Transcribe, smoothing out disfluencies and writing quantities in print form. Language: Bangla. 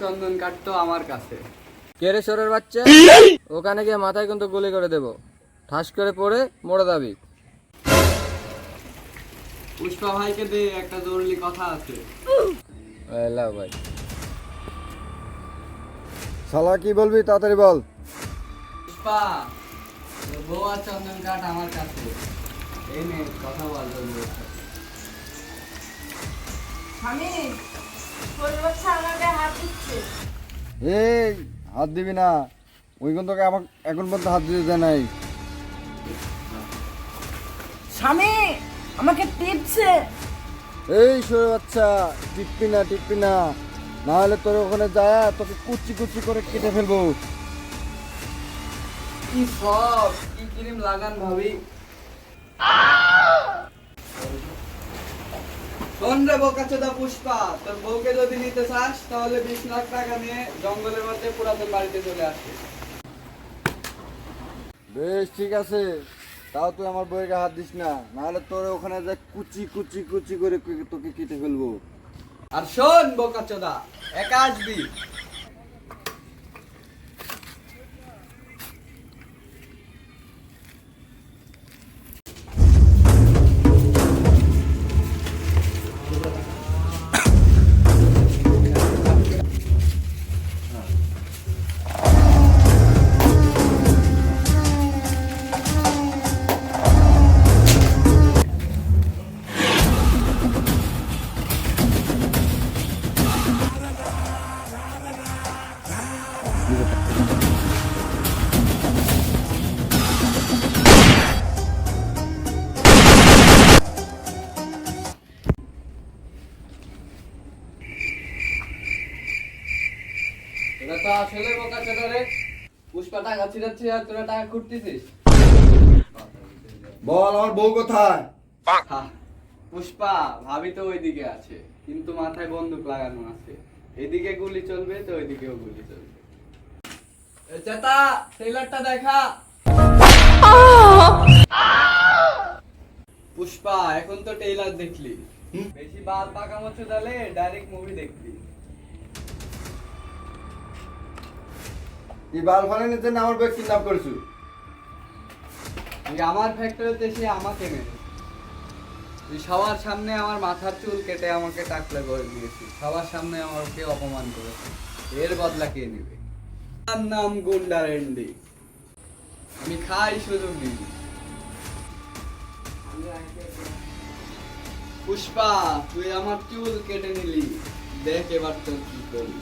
চন্দন কাটতো আমার কাছে। কেরেশ্বরের বাচ্চা, ওখানে গিয়ে মাথায় কিন্তু গুলি করে দেব, ঠাস করে পড়ে মরে যাবি। পুষ্পা ভাইকে দে, একটা জরুরি কথা আছে। এলাও ভাই। শালা কি বলবি তাড়াতাড়ি বল। পুষ্পা, তোর বউ আর চন্দন কাঠ আমার কাছে। এই নে কথা বল জরুরি। আমি তোর বাচ্চা আমার গায়ে হাত দিচ্ছে। এই হাত দিবি না, ওই কিন্তু আমাকে এখন পর্যন্ত হাত দিতে দেয় নাই। স্বামী আমাকে টিপছে। এই সরে বাচ্চা, টিপবি না, না হলে তোর ওখানে যায় তোকে কুচি কুচি করে কেটে ফেলবো। কি সব কি ক্রিম লাগান ভাবি। শোন রে বোকাচোদা পুষ্পা, তোর বউকে যদি নিতে চাস তাহলে 20 লাখ টাকা নিয়ে জঙ্গলের মধ্যে পুরাতন বাড়িতে চলে আসবে। বেশ ঠিক আছে, তাও তুই আমার বইয়ের হাত দিস না, নাহলে তোর ওখানে যা কুচি কুচি কুচি করে তোকে কেটে ফেলবো। আর শোন বোকাচোদা, একা আসবি। তোরা তো আসলে বোকাচোদা রে। পুষ্পা টাকা ছিড়াচ্ছে আর তোরা টাকা খুঁড়তেছিস। বল আমার বউ কোথায়? হ্যাঁ, পুষ্পা ভাবি তো ওইদিকে আছে, কিন্তু মাথায় বন্দুক লাগানো আছে। এদিকে গুলি চলবে তো ওইদিকেও গুলি চলবে। এ চেতা, ট্রেলারটা দেখা। পুষ্পা এখন তো ট্রেলার দেখলি, বেশি বাল পাকামো চুদালে ডাইরেক্ট মুভি দেখবি। এই বাল ফালে নিতে না আমার বউ কিডন্যাপ করেছু। তুই আমার ফ্যাক্টরিতে এসে আমাকে মেরে, তুই সবার সামনে আমার মাথার চুল কেটে আমাকে টাকলা করে দিয়েছিস, সবার সামনে আমাকে অপমান করেছিস। এর বদলা কে নেবে? আমার নাম গুন্ডা রেন্ডি, আমি খাই শুধু বিড়ি। পুষ্পা, তুই আমার চুল কেটে নিলি, দেখ এবার তোর কি করি।